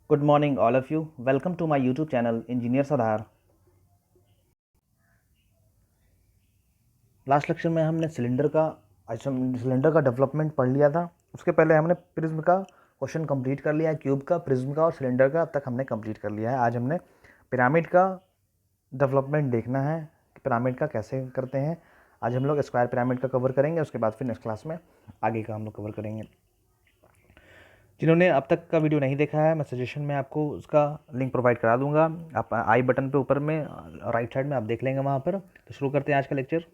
Good morning, all of you. Welcome to my YouTube channel, Engineer Sadhar. Last lecture में हमने cylinder का development पढ़ लिया था। उसके पहले हमने प्रिज्म का क्वेश्चन कंप्लीट कर लिया है, क्यूब का, प्रिज्म का और सिलेंडर का अब तक हमने कंप्लीट कर लिया है। आज हमने पिरामिड का डेवलपमेंट देखना है कि पिरामिड का कैसे करते हैं। आज हम लोग स्क्वायर पिरामिड का कवर करेंगे, उसके बाद फिर नेक्स्ट क्लास में आगे का हम लोग कवर करेंगे। जिन्होंने अब तक का वीडियो नहीं देखा है, मैं सजेशन में आपको उसका लिंक प्रोवाइड करा दूंगा। आप आई बटन पे ऊपर में राइट साइड में आप देख लेंगे वहाँ पर। तो शुरू करते हैं आज का लेक्चर।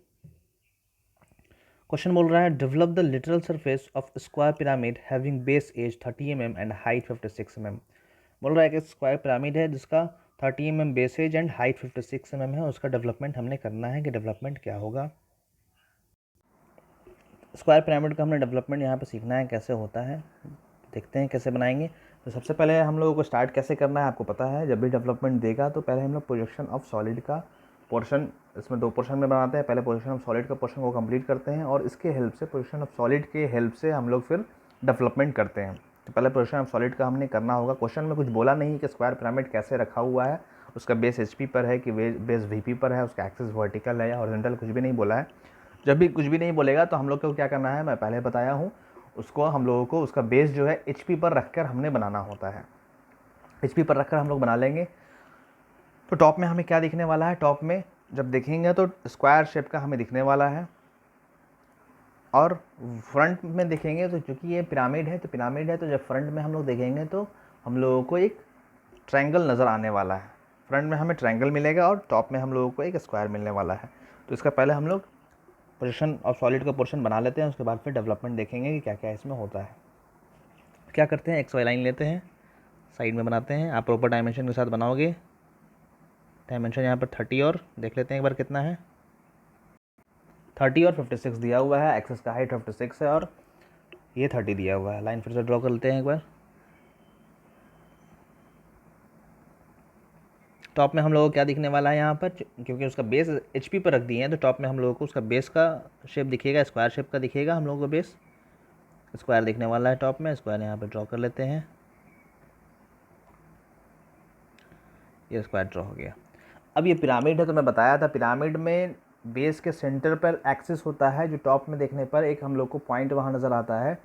क्वेश्चन बोल रहा है, develop the lateral surface of square pyramid having base edge 30 mm and height 56 mm। बोल रहा है कि स्क्वायर पिरामिड है जिसका 30 mm base edge and height 56 mm है, उसका डेवलपमेंट हमने करना है कि डेवलपमेंट क्या होगा। स्क्वायर पिरामिड का हमने डेवलपमेंट यहाँ पर सीखना है कैसे होता है, देखते हैं कैसे बनाएंगे। तो सबसे पहले हम लोगों को स्टार्ट कैसे करना है आपको पता है। जब भी डेवलपमेंट देगा तो पहले हम लोग प्रोजेक्शन ऑफ सॉलिड का पोर्शन, इसमें दो पोर्शन में बनाते हैं। पहले पोजीशन ऑफ सॉलिड का पोर्शन को कंप्लीट करते हैं और इसके हेल्प से, पोजीशन ऑफ सॉलिड के हेल्प से हम लोग फिर डेवलपमेंट करते हैं। तो पहले पोजीशन ऑफ सॉलिड का हमने करना होगा। क्वेश्चन में कुछ बोला नहीं कि स्क्वायर पिरामिड कैसे रखा हुआ है, उसका बेस HP पर है कि बेस VP पर है, उसका एक्सिस वर्टिकल है या हॉरिजॉन्टल, कुछ भी नहीं बोला है। जब भी कुछ भी नहीं बोलेगा तो हम लोग को क्या करना है, मैं पहले बताया हूँ, उसको हम लोगों को उसका बेस जो है HP पर रखकर हमने बनाना होता है। HP पर रखकर हम लोग बना लेंगे। तो टॉप में हमें क्या दिखने वाला है, टॉप में जब देखेंगे तो स्क्वायर शेप का हमें दिखने वाला है। और फ्रंट में देखेंगे तो चूँकि ये पिरामिड है तो जब फ्रंट में हम लोग देखेंगे तो हम लोगों को एक ट्रायंगल नज़र आने वाला है। फ्रंट में हमें ट्रायंगल मिलेगा और टॉप में हम लोगों को एक स्क्वायर मिलने वाला है। तो इसका पहले हम लोग पोजीशन ऑफ सॉलिड का पोर्शन बना लेते हैं, उसके बाद फिर डेवलपमेंट देखेंगे कि क्या क्या इसमें होता है। क्या करते हैं, XY लाइन लेते हैं, साइड में बनाते हैं। आप प्रॉपर डायमेंशन के साथ बनाओगे। डायमेंशन यहाँ पर 30 और देख लेते हैं एक बार कितना है, 30 और 56 दिया हुआ है। एक्सेस का हाइट 56 है और ये 30 दिया हुआ है। लाइन फिर से ड्रॉ कर लेते हैं एक बार। टॉप में हम लोगों को क्या दिखने वाला है यहाँ पर, क्योंकि उसका बेस HP पर रख दिए हैं तो टॉप में हम लोगों को उसका बेस का शेप दिखेगा, स्क्वायर शेप का दिखेगा। हम लोगों को बेस स्क्वायर दिखने वाला है टॉप में। स्क्वायर यहाँ पर ड्रॉ कर लेते हैं, ये स्क्वायर ड्रॉ हो गया। अब ये पिरामिड है तो मैं बताया था पिरामिड में बेस के सेंटर पर एक्सिस होता है, जो टॉप में देखने पर एक हम लोग को पॉइंट वहाँ नज़र आता है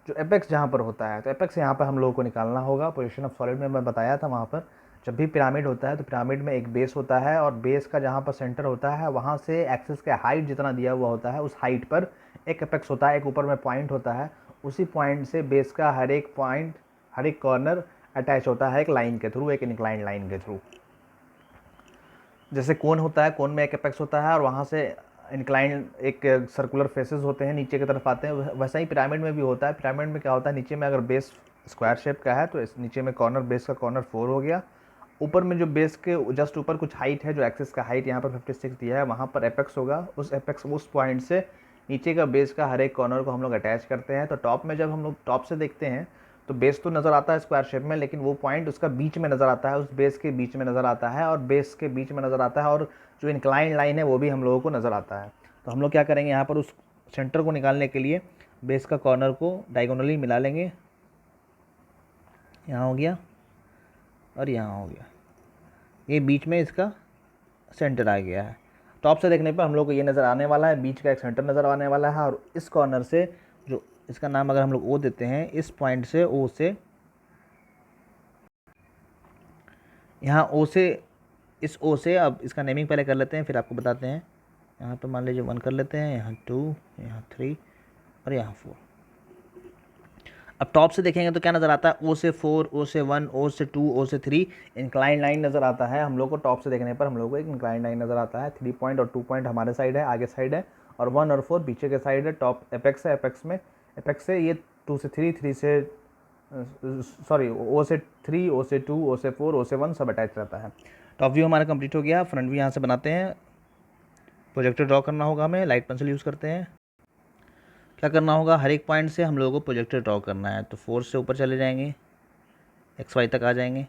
जो एपेक्स जहाँ पर होता है। तो एपेक्स यहाँ पर हम लोगों को निकालना होगा। पोजीशन ऑफ सॉलिड में मैं बताया था वहाँ पर जब भी पिरामिड होता है तो पिरामिड में एक बेस होता है और बेस का जहाँ पर सेंटर होता है वहाँ से एक्सिस के हाइट जितना दिया हुआ होता है उस हाइट पर एक एपेक्स होता है, एक ऊपर में पॉइंट होता है। उसी पॉइंट से बेस का हर एक पॉइंट, हर एक कॉर्नर अटैच होता है एक लाइन के थ्रू, एक इंक्लाइन लाइन के थ्रू। जैसे कोन होता है, कोन में एक एपेक्स होता है और वहाँ से इंक्लाइन एक सर्कुलर फेसेस होते हैं नीचे की तरफ आते हैं। वैसा ही पिरामिड में भी होता है। पिरामिड में क्या होता है, नीचे में अगर बेस स्क्वायर शेप का है तो इस नीचे में कॉर्नर, बेस का कॉर्नर 4 हो गया। ऊपर में जो बेस के जस्ट ऊपर कुछ हाइट है, जो एक्सिस का हाइट यहाँ पर 56 दिया है, वहाँ पर एपेक्स होगा। उस एपेक्स, उस पॉइंट से नीचे का बेस का हर एक कॉर्नर को हम लोग अटैच करते हैं। तो टॉप में जब हम लोग टॉप से देखते हैं तो बेस तो नज़र आता है स्क्वायर शेप में, लेकिन वो पॉइंट उसका बीच में नज़र आता है, उस बेस के बीच में नज़र आता है और बेस के बीच में नज़र आता है और जो इंक्लाइन लाइन है वो भी हम लोगों को नज़र आता है। तो हम लोग क्या करेंगे, यहाँ पर उस सेंटर को निकालने के लिए बेस का कॉर्नर को डायगोनली मिला लेंगे। यहाँ हो गया और यहाँ हो गया, ये बीच में इसका सेंटर आ गया है। टॉप से देखने पर हम लोग को ये नज़र आने वाला है, बीच का एक सेंटर नज़र आने वाला है। और इस कॉर्नर से, जो इसका नाम अगर हम लोग O देते हैं, इस पॉइंट से O से, यहाँ O से, इस O से, अब इसका नेमिंग पहले कर लेते हैं फिर आपको बताते हैं। यहाँ पर मान लीजिए 1 कर लेते हैं, यहाँ 2, यहाँ 3 और यहाँ 4। अब टॉप से देखेंगे तो क्या नज़र आता है, O से 4, O से 1, O से 2, O से 3 इंक्लाइन लाइन नज़र आता है। हम लोग को टॉप से देखने पर हम लोग को एक इंक्लाइन लाइन नज़र आता है। 3 पॉइंट और 2 पॉइंट हमारे साइड है, आगे साइड है, और 1 और 4 पीछे के साइड है। टॉप एपेक्स है, एपेक्स से ये 2 से 3, 3 से सॉरी O से 3, O से 2, O से 4, O से 1 सब अटैच रहता है। टॉप व्यू हमारा कंप्लीट हो गया। फ्रंट व्यू यहाँ से बनाते हैं। प्रोजेक्टर ड्रॉ करना होगा हमें, लाइट पेंसिल यूज़ करते हैं। क्या करना होगा, हर एक पॉइंट से हम लोगों को प्रोजेक्टर ड्रॉ करना है। तो 4 से ऊपर चले जाएंगे, XY तक आ जाएंगे,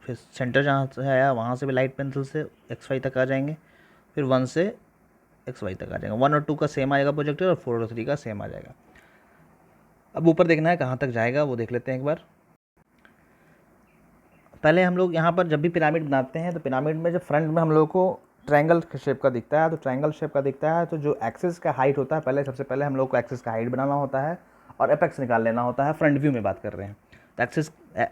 फिर सेंटर जहाँ से आया वहाँ से भी लाइट पेंसिल से XY तक आ जाएंगे, फिर 1 से XY तक आ जाएगा। 1 और 2 का सेम आएगा प्रोजेक्टर और 4 और 3 का सेम आ जाएगा। अब ऊपर देखना है कहाँ तक जाएगा, वो देख लेते हैं एक बार। पहले हम लोग यहाँ पर जब भी पिरामिड बनाते हैं तो पिरामिड में जब फ्रंट में हम लोग को ट्रायंगल शेप का दिखता है, तो ट्रायंगल शेप का दिखता है तो जो एक्सिस का हाइट होता है, पहले सबसे पहले हम लोग को एक्सिस का हाइट बनाना होता है और एपेक्स निकाल लेना होता है। फ्रंट व्यू में बात कर रहे हैं तो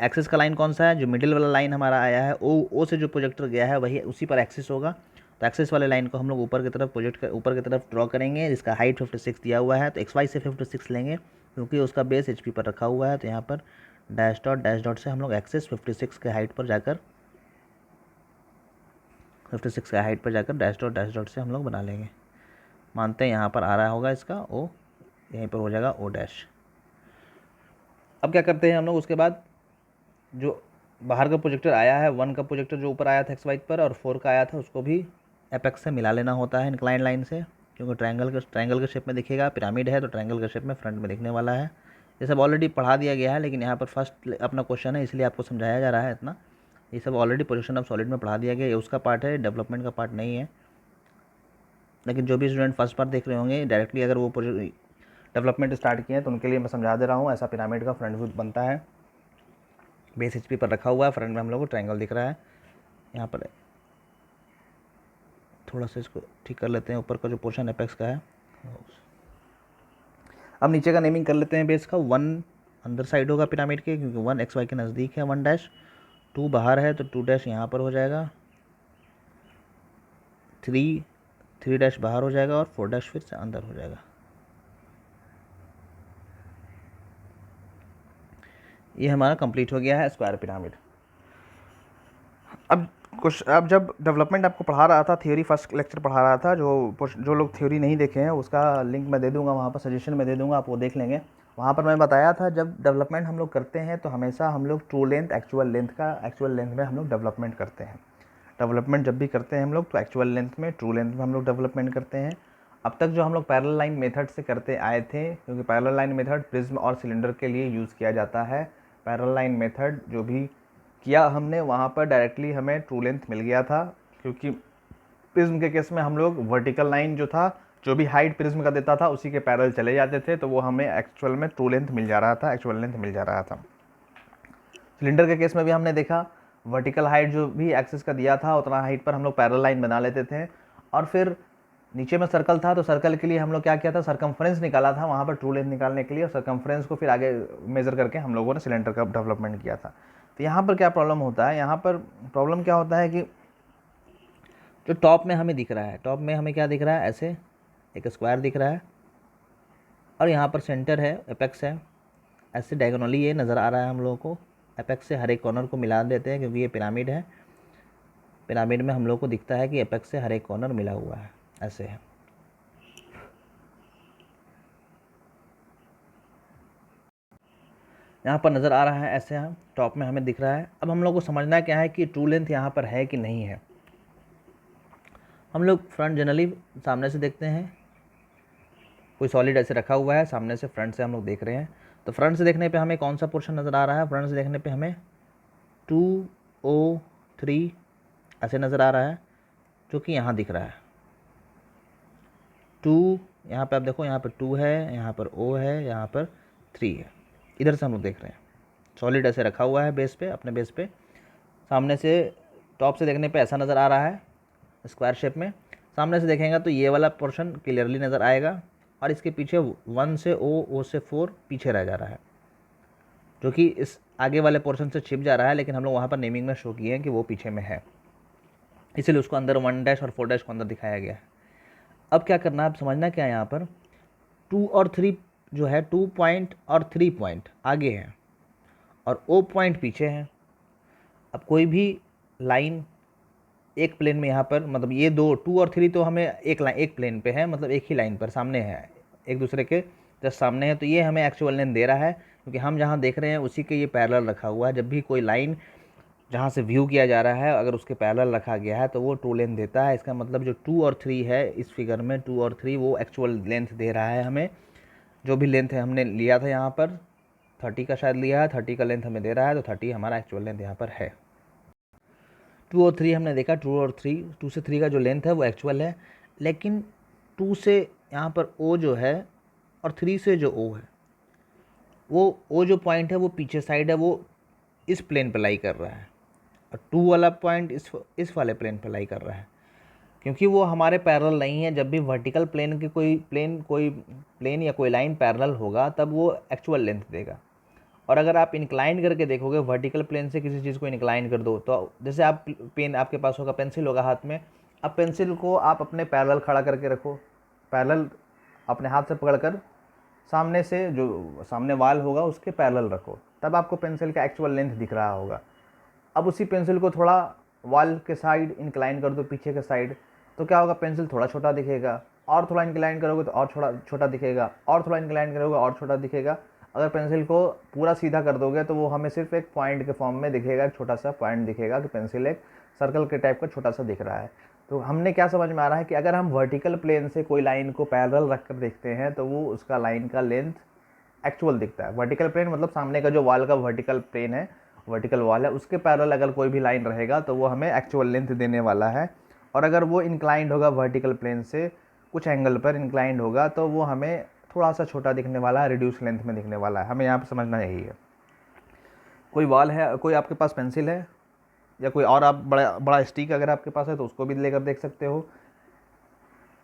एक्सिस का लाइन कौन सा है, जो मिडिल वाला लाइन हमारा आया है ओ से जो प्रोजेक्टर गया है वही उसी पर एक्सिस होगा। तो एक्सिस वाले लाइन को हम लोग ऊपर की तरफ ऊपर की तरफ ड्रॉ करेंगे, जिसका हाइट 56 दिया हुआ है। तो एक्स वाई से 56 लेंगे क्योंकि उसका बेस HP पर रखा हुआ है। तो यहाँ पर डैश डॉट से हम लोग एक्सिस 56 के हाइट पर जाकर 56 के हाइट पर जाकर डैश डॉट से हम लोग बना लेंगे। मानते हैं यहाँ पर आ रहा होगा इसका ओ, यहीं पर हो जाएगा ओ डैश। अब क्या करते हैं हम लोग, उसके बाद जो बाहर का प्रोजेक्टर आया है 1 का प्रोजेक्टर जो ऊपर आया था एक्स वाई पर और 4 का आया था उसको भी एपेक्स से मिला लेना होता है इंक्लाइन लाइन से, क्योंकि ट्रायंगल के शेप में दिखेगा। पिरामिड है तो ट्रायंगल के शेप में फ्रंट में दिखने वाला है। ये सब ऑलरेडी पढ़ा दिया गया है, लेकिन यहाँ पर फर्स्ट अपना क्वेश्चन है इसलिए आपको समझाया जा रहा है इतना। ये सब ऑलरेडी प्रोजेक्शन ऑफ सॉलिड में पढ़ा दिया गया है, ये उसका पार्ट है, डेवलपमेंट का पार्ट नहीं है। लेकिन जो भी स्टूडेंट फर्स्ट पार्ट देख रहे होंगे डायरेक्टली अगर वो डेवलपमेंट स्टार्ट किए हैं तो उनके लिए मैं समझा दे रहा हूँ। ऐसा पिरामिड का फ्रंट व्यू बनता है, बेस HP पर रखा हुआ है, फ्रंट में हम लोग को ट्रायंगल दिख रहा है। यहाँ पर थोड़ा सा इसको ठीक कर लेते हैं, ऊपर का जो पोर्शन एपेक्स का है। अब नीचे का नेमिंग कर लेते हैं बेस का। 1 अंदर साइड होगा पिरामिड के, क्योंकि 1 XY के नज़दीक है 1 डैश, 2 बाहर है तो 2 डैश यहाँ पर हो जाएगा, 3 डैश बाहर हो जाएगा और 4 डैश फिर से अंदर हो जाएगा। ये हमारा कंप्लीट हो गया है स्क्वायर पिरामिड। अब जब डेवलपमेंट आपको पढ़ा रहा था, थियोरी फर्स्ट लेक्चर पढ़ा रहा था, जो लोग थ्योरी नहीं देखे हैं उसका लिंक मैं दे दूंगा, वहाँ पर सजेशन में दे दूंगा, आप वो देख लेंगे। वहाँ पर मैं बताया था जब डेवलपमेंट हम लोग करते हैं तो हमेशा हम लोग ट्रू लेंथ एक्चुअल लेंथ में हम लोग डेवलपमेंट करते हैं। डेवलपमेंट जब भी करते हैं हम लोग तो एक्चुअल लेंथ में, ट्रू लेंथ में हम लोग डेवलपमेंट करते हैं। अब तक जो हम लोग पैरेलल लाइन मेथड से करते आए थे, क्योंकि पैरेलल लाइन मेथड प्रिज्म और सिलेंडर के लिए यूज़ किया जाता है। पैरेलल लाइन मेथड जो भी किया हमने वहाँ पर डायरेक्टली हमें ट्रू लेंथ मिल गया था, क्योंकि प्रिज्म के केस में हम लोग वर्टिकल लाइन जो था, जो भी हाइट प्रिज्म का देता था उसी के पैरेलल चले जाते थे, तो वो हमें एक्चुअल में ट्रू लेंथ मिल जा रहा था, एक्चुअल लेंथ मिल जा रहा था। सिलेंडर के केस में भी हमने देखा वर्टिकल हाइट जो भी एक्सिस का दिया था उतना हाइट पर हम लोग पैरेलल लाइन बना लेते थे, और फिर नीचे में सर्कल था तो सर्कल के लिए हम लोग क्या किया था, सरकमफ्रेंस निकाला था वहाँ पर ट्रू लेंथ निकालने के लिए, और सरकमफ्रेंस को फिर आगे मेज़र करके हम लोगों ने सिलेंडर का डेवलपमेंट किया था। तो यहाँ पर क्या प्रॉब्लम होता है, यहाँ पर प्रॉब्लम क्या होता है कि जो टॉप में हमें दिख रहा है, टॉप में हमें क्या दिख रहा है, ऐसे एक स्क्वायर दिख रहा है और यहाँ पर सेंटर है, एपेक्स है, ऐसे डायगोनली ये नज़र आ रहा है हम लोगों को। एपेक्स से हर एक कॉर्नर को मिला देते हैं क्योंकि ये पिरामिड है। पिरामिड में हम लोग को दिखता है कि एपेक्स से हर एक कॉर्नर मिला हुआ है, ऐसे है। यहाँ पर नज़र आ रहा है ऐसे, हम टॉप में हमें दिख रहा है। अब हम लोग को समझना क्या है कि ट्रू लेंथ यहाँ पर है कि नहीं है। हम लोग फ्रंट जनरली सामने से देखते हैं, कोई सॉलिड ऐसे रखा हुआ है, सामने से फ्रंट से हम लोग देख रहे हैं। तो फ्रंट से देखने पे हमें कौन सा पोर्शन नज़र आ रहा है, फ्रंट से देखने पे हमें 2O3 ऐसे नज़र आ रहा है, जो कि यहाँ दिख रहा है 2। यहाँ पे आप देखो, यहाँ पर 2 है, यहाँ पर O है, यहाँ पर 3 है। इधर से हम लोग देख रहे हैं सॉलिड ऐसे रखा हुआ है बेस पे, अपने बेस पे। सामने से टॉप से देखने पे ऐसा नज़र आ रहा है स्क्वायर शेप में। सामने से देखेंगे तो ये वाला पोर्शन क्लियरली नज़र आएगा, और इसके पीछे 1 से O से 4 पीछे रह जा रहा है, जो कि इस आगे वाले पोर्शन से छिप जा रहा है, लेकिन हम लोग वहाँ पर नेमिंग में शो किए हैं कि वो पीछे में है, इसलिए उसको अंदर 1 डैश और 4 डैश को अंदर दिखाया गया है। अब क्या करना है, आप समझना क्या है, यहाँ पर 2 और 3 जो है, 2 पॉइंट और 3 पॉइंट आगे हैं और O पॉइंट पीछे है। अब कोई भी लाइन एक प्लेन में यहाँ पर, मतलब ये 2 और 3 तो हमें एक प्लेन पे है, मतलब एक ही लाइन पर सामने है, एक दूसरे के जस्ट सामने है, तो ये हमें एक्चुअल लेंथ दे रहा है, क्योंकि हम जहाँ देख रहे हैं उसी के ये पैरेलल रखा हुआ है। जब भी कोई लाइन जहाँ से व्यू किया जा रहा है अगर उसके पैरेलल रखा गया है तो वो ट्रू लेंथ देता है। इसका मतलब जो 2 और 3 है इस फिगर में, 2 और 3 वो एक्चुअल लेंथ दे रहा है हमें। जो भी लेंथ है हमने लिया था यहाँ पर 30 का शायद लिया है, 30 का लेंथ हमें दे रहा है, तो 30 हमारा एक्चुअल लेंथ यहाँ पर है। 2 और 3 हमने देखा, 2 और 3, 2 से 3 का जो लेंथ है वो एक्चुअल है, लेकिन 2 से यहाँ पर O जो है और 3 से जो O है, वो O जो पॉइंट है वो पीछे साइड है, वो इस प्लेन पर लाई कर रहा है, और 2 वाला पॉइंट इस वाले प्लेन पे लाई कर रहा है, क्योंकि वो हमारे पैरेलल नहीं है। जब भी वर्टिकल प्लेन की कोई प्लेन या कोई लाइन पैरेलल होगा तब वो एक्चुअल लेंथ देगा। और अगर आप इंक्लाइन करके देखोगे, वर्टिकल प्लेन से किसी चीज़ को इंक्लाइन कर दो, तो जैसे आप पेन आपके पास होगा, पेंसिल होगा हाथ में, अब पेंसिल को आप अपने पैरेलल खड़ा करके रखो, पैरेलल अपने हाथ से पकड़कर सामने से जो सामने वाल होगा उसके पैरेलल रखो, तब आपको पेंसिल का एक्चुअल लेंथ दिख रहा होगा। अब उसी पेंसिल को थोड़ा वाल के साइड इंक्लाइन कर दो, पीछे के साइड, तो क्या होगा, पेंसिल थोड़ा छोटा दिखेगा। और थोड़ा इंक्लाइन करोगे तो और थोड़ा छोटा दिखेगा, और थोड़ा इंक्लाइन करोगे और छोटा दिखेगा। अगर पेंसिल को पूरा सीधा कर दोगे तो वो हमें सिर्फ एक पॉइंट के फॉर्म में दिखेगा, एक छोटा सा पॉइंट दिखेगा कि पेंसिल एक सर्कल के टाइप का छोटा सा दिख रहा है। तो हमने क्या समझ में आ रहा है कि अगर हम वर्टिकल प्लेन से कोई लाइन को पैरेलल रख कर देखते हैं तो वो उसका लाइन का लेंथ एक्चुअल दिखता है। वर्टिकल प्लेन मतलब सामने का जो वॉल का वर्टिकल प्लेन है, वर्टिकल वॉल है, उसके पैरेलल अगर कोई भी लाइन रहेगा तो वो हमें एक्चुअल लेंथ देने वाला है। और अगर वो इंक्लाइंड होगा वर्टिकल प्लेन से कुछ एंगल पर इंक्लाइंड होगा तो वो हमें थोड़ा सा छोटा दिखने वाला है, रिड्यूस लेंथ में दिखने वाला है। हमें यहाँ पर समझना यही है। कोई वॉल है, कोई आपके पास पेंसिल है या कोई और आप बड़ा बड़ा स्टिक अगर आपके पास है तो उसको भी लेकर देख सकते हो।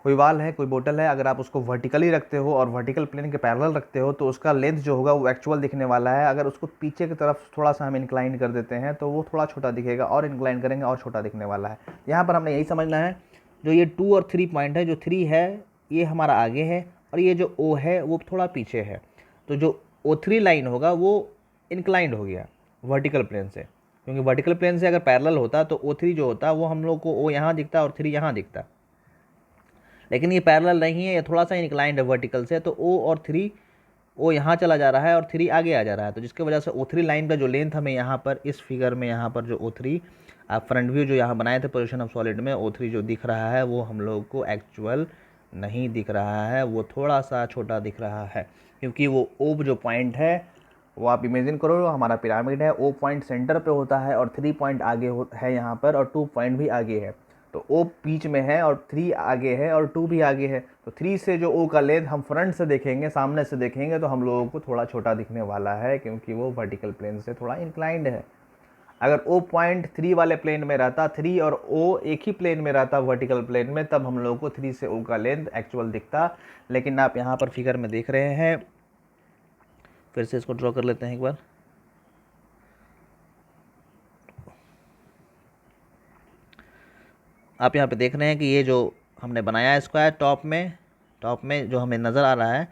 कोई वाल है, कोई बोतल है, अगर आप उसको वर्टिकली रखते हो और वर्टिकल प्लेन के पैरेलल रखते हो तो उसका लेंथ जो होगा वो एक्चुअल दिखने वाला है। अगर उसको पीछे की तरफ थोड़ा सा हम इंक्लाइन कर देते हैं तो वो थोड़ा छोटा दिखेगा, और इंक्लाइन करेंगे और छोटा दिखने वाला है। यहाँ पर हमने यही समझना है, जो ये 2 और 3 पॉइंट है, जो 3 है ये हमारा आगे है और ये जो O है वो थोड़ा पीछे है। तो जो O3 लाइन होगा वो इंक्लाइंड हो गया वर्टिकल प्लेन से, क्योंकि वर्टिकल प्लेन से अगर पैरेलल होता तो O3 जो होता वो हम लोग को O यहाँ दिखता और 3 यहाँ दिखता, लेकिन ये पैरेलल नहीं है, ये थोड़ा सा इंक्लाइंड है वर्टिकल से, तो O और 3, O यहाँ चला जा रहा है और 3 आगे आ जा रहा है। तो जिसकी वजह से O3 लाइन का जो लेंथ हमें यहाँ पर इस फिगर में, यहाँ पर जो O3 आप फ्रंट व्यू जो यहाँ बनाए थे पोजीशन ऑफ सॉलिड में, O3 जो दिख रहा है वो हम लोग को एक्चुअल नहीं दिख रहा है, वो थोड़ा सा छोटा दिख रहा है। क्योंकि वो O जो पॉइंट है वो आप इमेजिन करो हमारा पिरामिड है, O पॉइंट सेंटर पे होता है और 3 पॉइंट आगे है यहाँ पर, और 2 पॉइंट भी आगे है। तो O बीच में है और 3 आगे है और 2 भी आगे है। तो 3 से जो O का लेंथ हम फ्रंट से देखेंगे, सामने से देखेंगे, तो हम लोगों को थोड़ा छोटा दिखने वाला है, क्योंकि वो वर्टिकल प्लेन से थोड़ा इंक्लाइंड है। अगर O पॉइंट 3 वाले प्लेन में रहता, 3 और O एक ही प्लेन में रहता वर्टिकल प्लेन में, तब हम लोगों को 3 से O का लेंथ एक्चुअल दिखता। लेकिन आप यहाँ पर फिगर में देख रहे हैं, फिर से इसको ड्रॉ कर लेते हैं एक बार। आप यहाँ पे देख रहे हैं कि ये जो हमने बनाया है स्क्वायर, टॉप में जो हमें नज़र आ रहा है,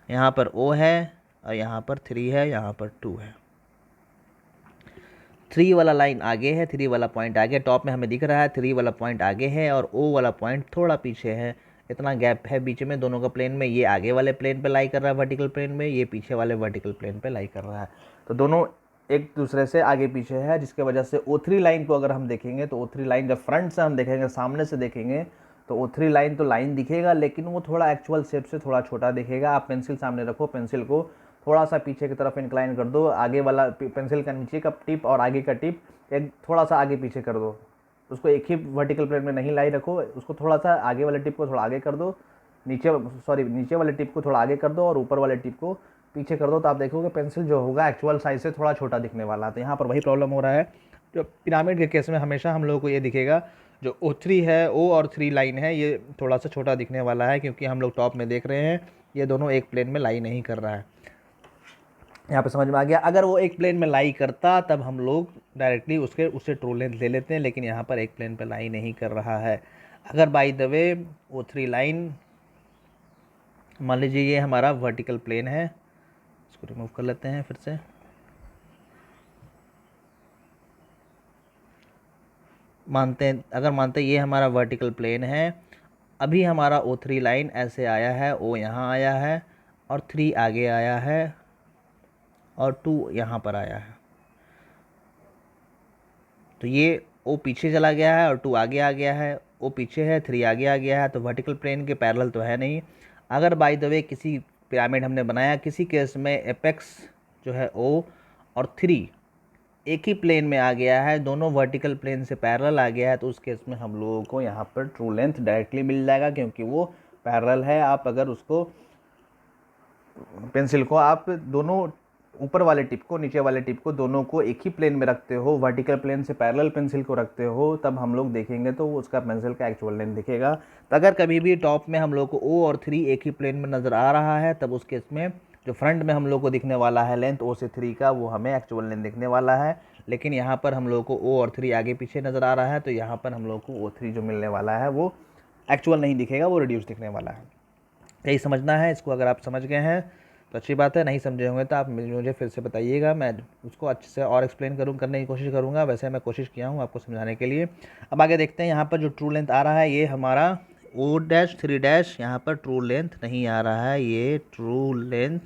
यहाँ पर O है और यहाँ पर 3 है, यहाँ पर 2 है। 3 वाला लाइन आगे है, 3 वाला पॉइंट आगे, टॉप में हमें दिख रहा है 3 वाला पॉइंट आगे है और O वाला पॉइंट थोड़ा पीछे है। इतना गैप है बीच में दोनों का प्लेन में। ये आगे वाले प्लेन पे लाई कर रहा है वर्टिकल प्लेन में, ये पीछे वाले वर्टिकल प्लेन पे लाई कर रहा है। तो दोनों एक दूसरे से आगे पीछे है, जिसके वजह से O3 लाइन को अगर हम देखेंगे तो O3 लाइन जब फ्रंट से हम देखेंगे, सामने से देखेंगे, तो O3 लाइन तो लाइन दिखेगा, लेकिन वो थोड़ा एक्चुअल शेप से थोड़ा छोटा दिखेगा। आप पेंसिल सामने रखो, पेंसिल को थोड़ा सा पीछे की तरफ इंक्लाइन कर दो, आगे वाला पेंसिल का नीचे का टिप और आगे का टिप एक थोड़ा सा आगे पीछे कर दो। उसको एक ही वर्टिकल प्लेन में नहीं लाई रखो, उसको थोड़ा सा आगे वाले टिप को थोड़ा आगे कर दो, नीचे वाले टिप को थोड़ा आगे कर दो और ऊपर वाले टिप को पीछे कर दो। तो आप देखोगे पेंसिल जो होगा एक्चुअल साइज से थोड़ा छोटा दिखने वाला है। तो यहाँ पर वही प्रॉब्लम हो रहा है। जो पिरामिड के केस में हमेशा हम लोगों को ये दिखेगा, जो O3 है, O और 3 लाइन है, ये थोड़ा सा छोटा दिखने वाला है, क्योंकि हम लोग टॉप में देख रहे हैं ये दोनों एक प्लेन में लाई नहीं कर रहा है। यहाँ पे समझ में आ गया। अगर वो एक प्लेन में लाई करता तब हम लोग डायरेक्टली उससे ट्रू लेंथ ले लेते हैं, लेकिन यहाँ पर एक प्लेन पे लाई नहीं कर रहा है। अगर by the way O3 line, मान लीजिए ये हमारा वर्टिकल प्लेन है, इसको रिमूव कर लेते हैं फिर से। अगर मानते ये हमारा वर्टिकल प्लेन है, अभी हमारा O3 लाइन ऐसे आया है, O यहाँ आया है और 3 आगे आया है और 2 यहाँ पर आया है। तो ये O पीछे चला गया है और 2 आगे आ गया है, O पीछे है, 3 आगे आ गया है, तो वर्टिकल प्लेन के पैरेलल तो है नहीं। अगर बाय द वे किसी पिरामिड हमने बनाया, किसी केस में एपेक्स जो है O और 3 एक ही प्लेन में आ गया है, दोनों वर्टिकल प्लेन से पैरेलल आ गया है, तो उस केस में हम लोगों को यहाँ पर ट्रू लेंथ डायरेक्टली मिल जाएगा, क्योंकि वो पैरेलल है। आप अगर उसको पेंसिल को आप दोनों ऊपर वाले टिप को नीचे वाले टिप को दोनों को एक ही प्लेन में रखते हो, वर्टिकल प्लेन से पैरेलल पेंसिल को रखते हो, तब हम लोग देखेंगे तो उसका पेंसिल का एक्चुअल लेंथ दिखेगा। तो अगर कभी भी टॉप में हम लोग को O और 3 एक ही प्लेन में नज़र आ रहा है, तब उस केस में जो फ्रंट में हम लोग को दिखने वाला है लेंथ O से 3 का, वो हमें एक्चुअल लेंथ दिखने वाला है। लेकिन यहाँ पर हम लोग को O और 3 आगे पीछे नज़र आ रहा है, तो यहाँ पर हम लोग को O3 जो मिलने वाला है वो एक्चुअल नहीं दिखेगा, वो रिड्यूस दिखने वाला है। यही समझना है इसको। अगर आप समझ गए हैं तो अच्छी बात है, नहीं समझे होंगे तो आप मुझे फिर से बताइएगा, मैं उसको अच्छे से और एक्सप्लेन करने की कोशिश करूँगा। वैसे मैं कोशिश किया हूँ आपको समझाने के लिए। अब आगे देखते हैं, यहाँ पर जो ट्रू लेंथ आ रहा है ये हमारा O'3', यहाँ पर ट्रू लेंथ नहीं आ रहा है, ये ट्रू लेंथ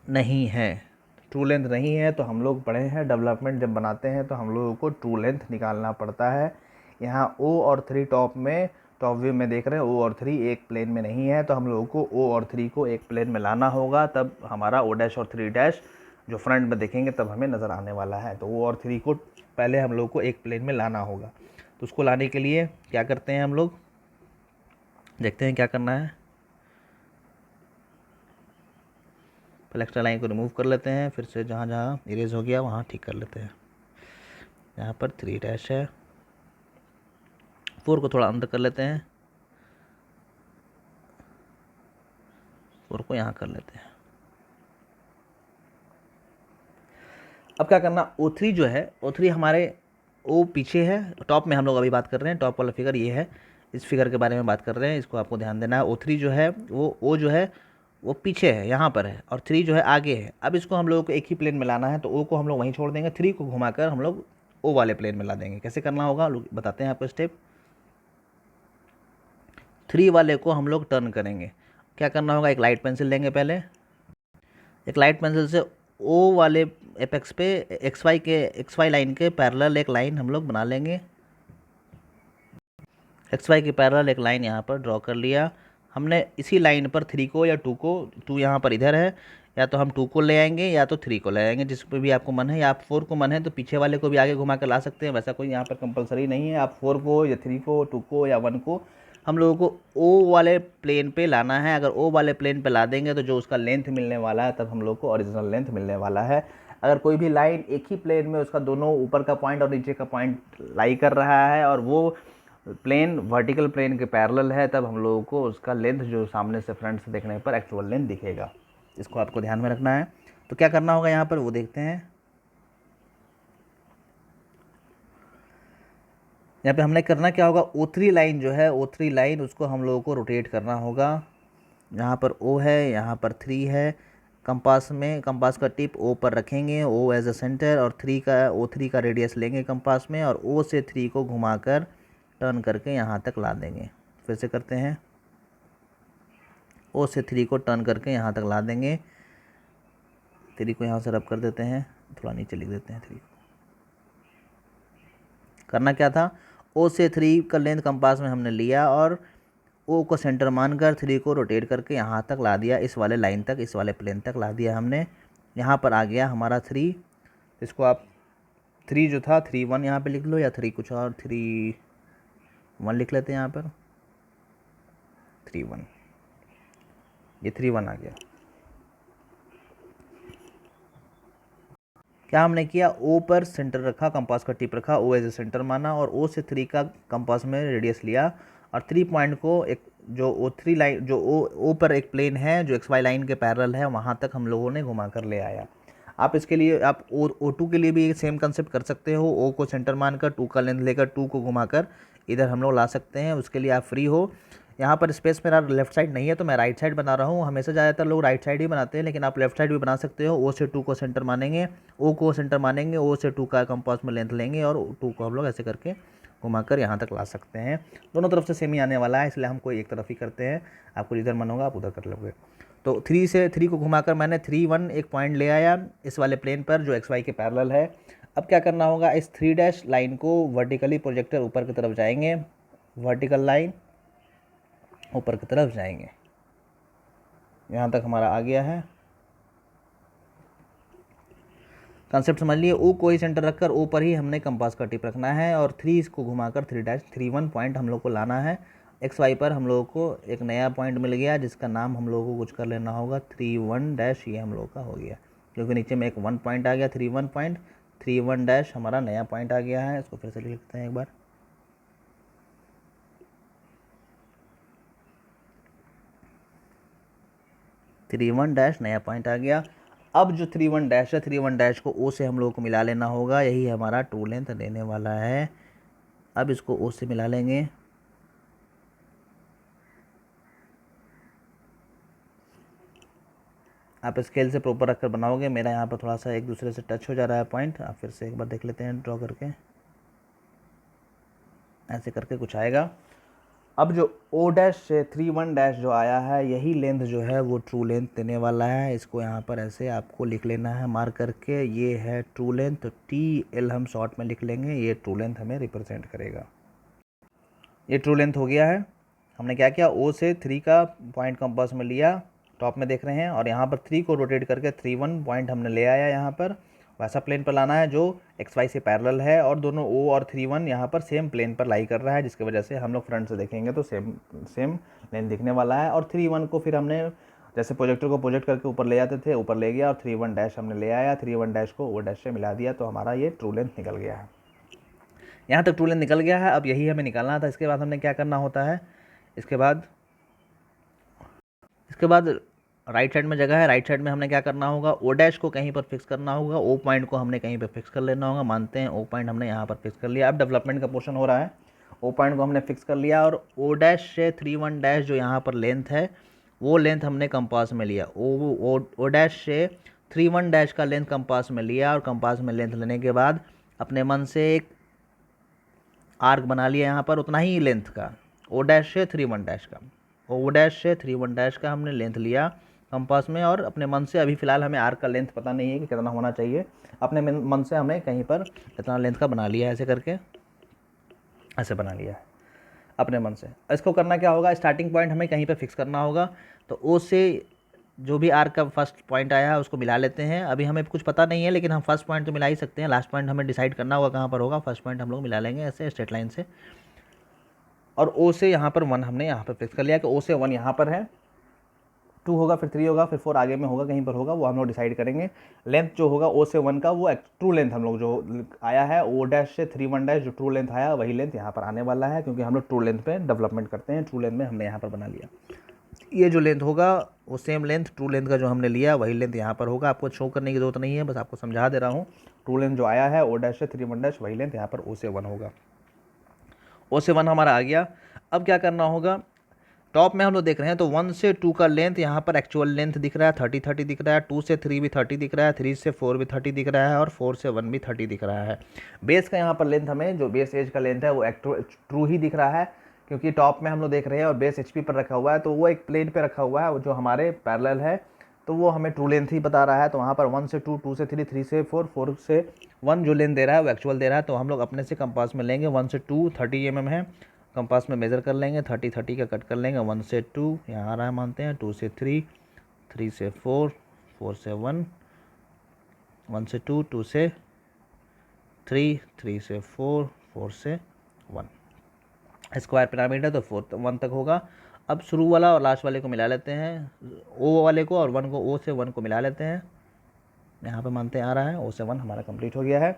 नहीं है। ट्रू लेंथ नहीं है तो हम लोग पढ़े हैं डेवलपमेंट जब बनाते हैं तो हम लोगों को ट्रू लेंथ निकालना पड़ता है। यहाँ O और 3 टॉप व्यू में देख रहे हैं, O और 3 एक प्लेन में नहीं है, तो हम लोगों को O और 3 को एक प्लेन में लाना होगा, तब हमारा O' और 3' जो फ्रंट में देखेंगे तब हमें नज़र आने वाला है। तो O और 3 को पहले हम लोग को एक प्लेन में लाना होगा। तो उसको लाने के लिए क्या करते हैं हम लोग, देखते हैं क्या करना है। पहले एक्स्ट्रा लाइन को रिमूव कर लेते हैं, फिर से जहाँ जहाँ इरेज हो गया वहाँ ठीक कर लेते हैं। यहाँ पर 3' है, 4 को थोड़ा अंदर कर लेते हैं, 4 को यहाँ कर लेते हैं। अब क्या करना, O3 जो है, O3 हमारे O पीछे है, टॉप में हम लोग अभी बात कर रहे हैं, टॉप वाला फिगर ये है, इस फिगर के बारे में बात कर रहे हैं, इसको आपको ध्यान देना है। O3 जो है वो O जो है वो पीछे है, यहाँ पर है, और 3 जो है आगे है। अब इसको हम लोगों को एक ही प्लेन में लाना है, तो O को हम लोग वहीं छोड़ देंगे, 3 को घुमाकर हम लोग O वाले प्लेन में ला देंगे। कैसे करना होगा बताते हैं आपको स्टेप। 3 वाले को हम लोग टर्न करेंगे। क्या करना होगा, एक लाइट पेंसिल लेंगे, पहले एक लाइट पेंसिल से O वाले एपेक्स पे XY लाइन के पैरेलल एक लाइन हम लोग बना लेंगे। XY के पैरेलल एक लाइन यहाँ पर ड्रॉ कर लिया हमने। इसी लाइन पर 3 को या 2 को, 2 यहाँ पर इधर है, या तो हम 2 को ले आएंगे या तो 3 को ले आएंगे, जिस पर भी आपको मन है। या आप 4 को मन है तो पीछे वाले को भी आगे घुमा कर ला सकते हैं, वैसा कोई यहाँ पर कंपलसरी नहीं है। आप 4 को या 3 को, 2 को या 1 को हम लोगों को O वाले प्लेन पे लाना है। अगर O वाले प्लेन पे ला देंगे तो जो उसका लेंथ मिलने वाला है, तब हम लोग को ओरिजिनल लेंथ मिलने वाला है। अगर कोई भी लाइन एक ही प्लेन में उसका दोनों ऊपर का पॉइंट और नीचे का पॉइंट लाई कर रहा है और वो प्लेन वर्टिकल प्लेन के पैरेलल है, तब हम लोगों को उसका लेंथ जो सामने से फ्रंट से देखने पर एक्चुअल लेंथ दिखेगा। इसको आपको ध्यान में रखना है। तो क्या करना होगा यहाँ पर वो देखते हैं। यहाँ पे हमने करना क्या होगा, O3 लाइन जो है, O3 लाइन उसको हम लोगों को रोटेट करना होगा। यहाँ पर O है, यहाँ पर 3 है। कंपास का टिप O पर रखेंगे, O एज अ सेंटर, और O3 का रेडियस लेंगे कंपास में, और O से 3 को घुमाकर टर्न करके यहाँ तक ला देंगे। फिर से करते हैं, O से 3 को टर्न करके यहाँ तक ला देंगे। 3 को यहाँ से रब कर देते हैं, थोड़ा नीचे लिख देते हैं 3 को। करना क्या था, O से 3 का लेंथ कंपास में हमने लिया और O को सेंटर मानकर 3 को रोटेट करके यहाँ तक ला दिया, इस वाले लाइन तक, इस वाले प्लेन तक ला दिया हमने। यहाँ पर आ गया हमारा 3। इसको आप 3 जो था 3 1 यहाँ पे लिख लो, या 3 कुछ और 3 1 लिख लेते हैं यहाँ पर, 3 1, ये 3 1 आ गया। क्या हमने किया, O पर सेंटर रखा, कंपास का टिप रखा, O एज ए सेंटर माना, और O से 3 का कंपास में रेडियस लिया, और 3 पॉइंट को एक जो O3 लाइन जो O पर एक प्लेन है जो XY लाइन के पैरेलल है, वहाँ तक हम लोगों ने घुमा कर ले आया। आप इसके लिए आप O2 के लिए भी सेम कंसेप्ट कर सकते हो। O को सेंटर मानकर 2 का लेंथ लेकर 2 को घुमाकर इधर हम लोग ला सकते हैं। उसके लिए आप फ्री हो। यहाँ पर स्पेस मेरा लेफ्ट साइड नहीं है तो मैं राइट साइड बना रहा हूँ। हमेशा ज़्यादातर लोग राइट साइड ही बनाते हैं, लेकिन आप लेफ्ट साइड भी बना सकते हो। O से 2 को सेंटर मानेंगे, O को सेंटर मानेंगे, O से 2 का कंपास में लेंथ लेंगे और 2 को हम लोग ऐसे करके घुमाकर यहाँ तक ला सकते हैं। दोनों तरफ से सेम ही आने वाला है, इसलिए हम कोई एक तरफ ही करते हैं। आपको जिधर मन होगा आप उधर कर लोगे। तो 3 से 3 को घुमाकर मैंने 3 1 एक पॉइंट ले आया इस वाले प्लेन पर जो XY के पैरेलल है। अब क्या करना होगा, इस 3' लाइन को वर्टिकली प्रोजेक्टर ऊपर की तरफ जाएंगे, वर्टिकल लाइन ऊपर की तरफ जाएंगे। यहाँ तक हमारा आ गया है। कंसेप्ट समझ लिए। O को ही सेंटर रखकर O पर ही हमने कंपास का टिप रखना है और 3 इसको घुमाकर 3 1 पॉइंट हम लोग को लाना है। एक्स वाई पर हम लोगों को एक नया पॉइंट मिल गया जिसका नाम हम लोगों को कुछ कर लेना होगा 31 डैश, ये हम लोग का हो गया क्योंकि नीचे में एक 1 पॉइंट आ गया 31 डैश हमारा नया पॉइंट आ गया है। इसको फिर से लिख लेते हैं एक बार, 31 डैश नया पॉइंट आ गया। अब जो 31 डैश है 31 डैश को ओ से हम लोगों को मिला लेना होगा, यही हमारा ट्रू लेंथ देने वाला है। अब इसको ओ से मिला लेंगे, आप स्केल से प्रॉपर रखकर बनाओगे। मेरा यहाँ पर थोड़ा सा एक दूसरे से टच हो जा रहा है पॉइंट, आप फिर से एक बार देख लेते हैं ड्रॉ करके, ऐसे करके कुछ आएगा। अब जो ओ डैश से 31 डैश जो आया है, यही लेंथ जो है वो ट्रू लेंथ देने वाला है। इसको यहाँ पर ऐसे आपको लिख लेना है मार्क करके, ये है ट्रू लेंथ, तो TL हम शॉर्ट में लिख लेंगे, ये ट्रू लेंथ हमें रिप्रेजेंट करेगा। ये ट्रू लेंथ हो गया है। हमने क्या किया, ओ से 3 का पॉइंट कंपास में लिया, टॉप में देख रहे हैं, और यहाँ पर 3 को रोटेट करके 31 पॉइंट हमने ले आया यहाँ पर। वैसा प्लेन पर लाना है जो XY से पैरेलल है, और दोनों O और 31 यहाँ पर सेम प्लेन पर लाई कर रहा है, जिसकी वजह से हम लोग फ्रंट से देखेंगे तो सेम लेंथ दिखने वाला है। और 31 को फिर हमने जैसे प्रोजेक्टर को प्रोजेक्ट करके ऊपर ले जाते थे, ऊपर ले गया और 31 डैश हमने ले आया, 31 डैश को O डैश से मिला दिया, तो हमारा ये ट्रू लेंथ निकल गया है। यहाँ तक ट्रू लेंथ निकल गया है। अब यही हमें निकालना था। इसके बाद हमने क्या करना होता है, इसके बाद राइट साइड में जगह है, राइट साइड में हमने क्या करना होगा, ओ डैश को कहीं पर फिक्स करना होगा, ओ पॉइंट को हमने कहीं पर फिक्स कर लेना होगा। मानते हैं ओ पॉइंट हमने यहाँ पर फिक्स कर लिया। अब डेवलपमेंट का पोर्शन हो रहा है, ओ पॉइंट को हमने फिक्स कर लिया, और ओ डैश से 31 डैश जो यहाँ पर लेंथ है वो लेंथ हमने कंपास में लिया। ओ डैश से 31 डैश का लेंथ कंपास में लिया, और कंपास में लेंथ लेने के बाद अपने मन से एक आर्क बना लिया यहाँ पर उतना ही लेंथ का, ओ डैश से 31 डैश का, ओ डैश से 31 डैश का हमने लेंथ लिया कंपास में, और अपने मन से, अभी फ़िलहाल हमें आर्क का लेंथ पता नहीं है कि कितना होना चाहिए, अपने मन से हमने कहीं पर इतना लेंथ का बना लिया, ऐसे करके ऐसे बना लिया है अपने मन से। इसको करना क्या होगा, स्टार्टिंग पॉइंट हमें कहीं पर फिक्स करना होगा, तो ओ से जो भी आर्क का फर्स्ट पॉइंट आया है उसको मिला लेते हैं। अभी हमें कुछ पता नहीं है, लेकिन हम फर्स्ट पॉइंट तो मिला ही सकते हैं, लास्ट पॉइंट हमें डिसाइड करना होगा कहाँ पर होगा। फर्स्ट पॉइंट हम लोग मिला लेंगे ऐसे स्ट्रेट लाइन से, और ओ से यहाँ पर 1 हमने यहाँ पर फिक्स कर लिया कि ओ से 1 यहाँ पर है, 2 होगा, फिर 3 होगा, फिर 4 आगे में होगा, कहीं पर होगा, वो हम लोग डिसाइड करेंगे। लेंथ जो होगा ओ से 1 का, वो ट्रू लेंथ हम लोग जो आया है ओ डैश से 31 डैश जो ट्रू लेंथ आया, वही लेंथ यहाँ पर आने वाला है, क्योंकि हम लोग ट्रू लेंथ पे डेवलपमेंट करते हैं। ट्रू लेंथ में हमने यहाँ पर बना लिया, ये जो लेंथ होगा वो सेम लेंथ ट्रू लेंथ का जो हमने लिया वही लेंथ यहाँ पर होगा। आपको शो करने की जरूरत नहीं है, बस आपको समझा दे रहा हूँ। ट्रू लेंथ जो आया है ओ डैश से 31 डैश, वही लेंथ यहाँ पर ओ से 1 होगा। ओ से 1 हमारा आ गया। अब क्या करना होगा, टॉप में हम लोग देख रहे हैं तो 1 से 2 का लेंथ यहाँ पर एक्चुअल लेंथ दिख रहा है, 30 दिख रहा है, 2 से 3 भी 30 दिख रहा है, 3 से 4 भी 30 दिख रहा है, और 4 से 1 भी 30 दिख रहा है। बेस का यहाँ पर लेंथ हमें जो बेस एज का लेंथ है वो ट्रू ही दिख रहा है, क्योंकि टॉप में हम लोग देख रहे हैं और बेस HP पर रखा हुआ है, तो वो एक प्लेन पे रखा हुआ है, वो जो हमारे पैरेलल है, तो वो हमें ट्रू लेंथ ही बता रहा है। तो वहाँ पर 1 से 2, 2 से 3, 3 से 4, 4 से 1 जो लेंथ दे रहा है वो एक्चुअल दे रहा है। तो हम लोग अपने से कंपास में लेंगे, 1 से 2 30 mm है, कंपास में मेज़र कर लेंगे, 30 का कट कर लेंगे। 1 से 2 यहाँ आ रहा है मानते हैं, 2 से 3, 3 से 4, 4 से 1, 1 से 2, 2 से 3, 3 से 4, 4 से 1। स्क्वायर पिरामिड है तो 4 1 तक होगा। अब शुरू वाला और लास्ट वाले को मिला लेते हैं, ओ वाले को और 1 को, ओ से 1 को मिला लेते हैं। यहाँ पे मानते हैं आ रहा है, ओ से 1 हमारा कंप्लीट हो गया है।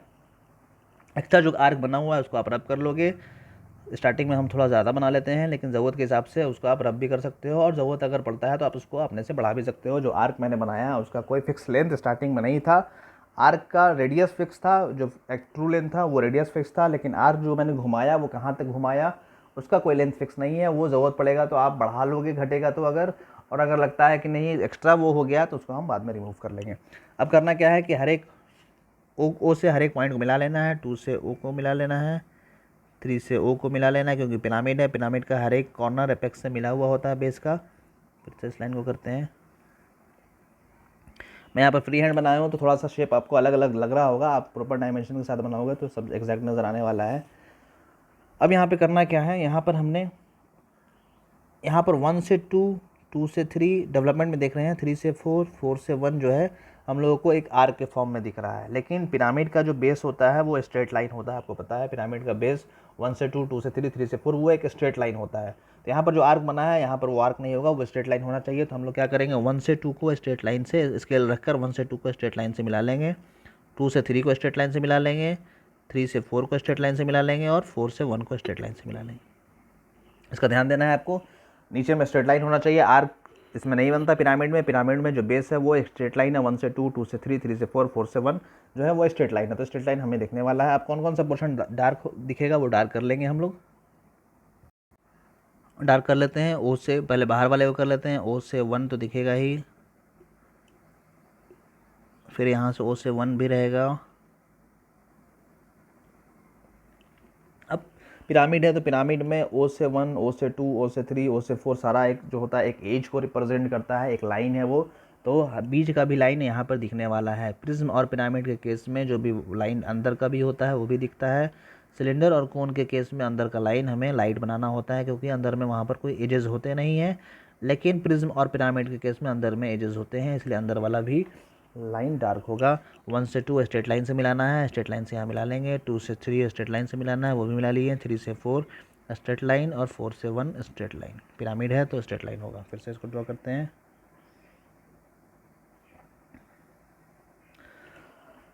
एक्स्ट्रा जो आर्क बना हुआ है उसको आप रब कर लोगे। स्टार्टिंग में हम थोड़ा ज़्यादा बना लेते हैं, लेकिन ज़रूरत के हिसाब से उसको आप रब भी कर सकते हो, और ज़रूरत अगर पड़ता है तो आप उसको अपने से बढ़ा भी सकते हो। जो आर्क मैंने बनाया है उसका कोई फिक्स लेंथ स्टार्टिंग में नहीं था, आर्क का रेडियस फिक्स था, जो ट्रू लेंथ था वो रेडियस फिक्स था, लेकिन आर्क जो मैंने घुमाया वो कहाँ तक घुमाया उसका कोई लेंथ फिक्स नहीं है। वो ज़रूरत पड़ेगा तो आप बढ़ा लोगे, घटेगा तो अगर, और अगर लगता है कि नहीं एक्स्ट्रा वो हो गया तो उसको हम बाद में रिमूव कर लेंगे। अब करना क्या है कि हर एक ओ से हर एक पॉइंट को मिला लेना है, 2 से ओ को मिला लेना है, 3 से ओ को मिला लेना है, क्योंकि पिरामिड है, पिरामिड का हर एक कॉर्नर एपेक्स से मिला हुआ होता है बेस का। फिर से इस लाइन को करते हैं। मैं यहाँ पर फ्री हैंड बनाया हूँ तो थोड़ा सा शेप आपको अलग अलग लग रहा होगा, आप प्रॉपर डायमेंशन के साथ बनाओगे तो सब एग्जैक्ट नज़र आने वाला है। अब यहाँ पे करना क्या है, यहाँ पर हमने यहाँ पर 1 से 2, 2 से 3 डेवलपमेंट में देख रहे हैं, 3 से 4, 4 से 1 जो है हम लोगों को एक आर्क के फॉर्म में दिख रहा है। लेकिन पिरामिड का जो बेस होता है वो स्ट्रेट लाइन होता है, आपको पता है पिरामिड का बेस 1 से 2, 2 से 3, 3 से 4 वो एक स्ट्रेट लाइन होता है। तो यहाँ पर जो आर्क बना है यहाँ पर वो आर्क नहीं होगा, वो स्ट्रेट लाइन होना चाहिए। तो हम लोग क्या करेंगे, 1 से 2 को स्ट्रेट लाइन से स्केल रखकर 1 से 2 को स्ट्रेट लाइन से मिला लेंगे, 2 से 3 को स्ट्रेट लाइन से मिला लेंगे, 3 से 4 को स्ट्रेट लाइन से मिला लेंगे और 4 से 1 को स्ट्रेट लाइन से मिला लेंगे। इसका ध्यान देना है आपको, नीचे में स्ट्रेट लाइन होना चाहिए, आर्क इसमें नहीं बनता पिरामिड में। पिरामिड में जो बेस है वो एक स्ट्रेट लाइन है, 1 से 2, 2 से 3, 3 से 4, 4 से 1 जो है वो स्ट्रेट लाइन है। तो स्ट्रेट लाइन हमें देखने वाला है। आप कौन कौन सा पोर्शन डार्क दिखेगा वो डार्क कर लेंगे हम लोग। डार्क कर लेते हैं, ओ से पहले बाहर वाले को कर लेते हैं, ओ से 1 तो दिखेगा ही, फिर यहाँ से ओ से 1 भी रहेगा। अब पिरामिड है तो पिरामिड में ओ से 1, ओ से 2, ओ से 3, ओ से 4 सारा एक जो होता है एक एज को रिप्रेजेंट करता है, एक लाइन है वो। तो बीच का भी लाइन यहाँ पर दिखने वाला है। प्रिज्म और पिरामिड के केस में जो भी लाइन अंदर का भी होता है वो भी दिखता है। सिलेंडर और कोन के केस में अंदर का लाइन हमें लाइट बनाना होता है, क्योंकि अंदर में वहाँ पर कोई एजेस होते नहीं हैं। लेकिन प्रिज्म और पिरामिड के केस में अंदर में एजेस होते हैं, इसलिए अंदर वाला भी लाइन डार्क होगा। 1 से 2 स्ट्रेट लाइन से मिलाना है, स्ट्रेट लाइन से यहाँ मिला लेंगे। 2 से 3 स्ट्रेट लाइन से मिलाना है, वो भी मिला लिए। 3 से 4 स्ट्रेट लाइन और 4 से 1 स्ट्रेट लाइन। पिरामिड है तो स्ट्रेट लाइन होगा। फिर से इसको ड्रॉ करते हैं।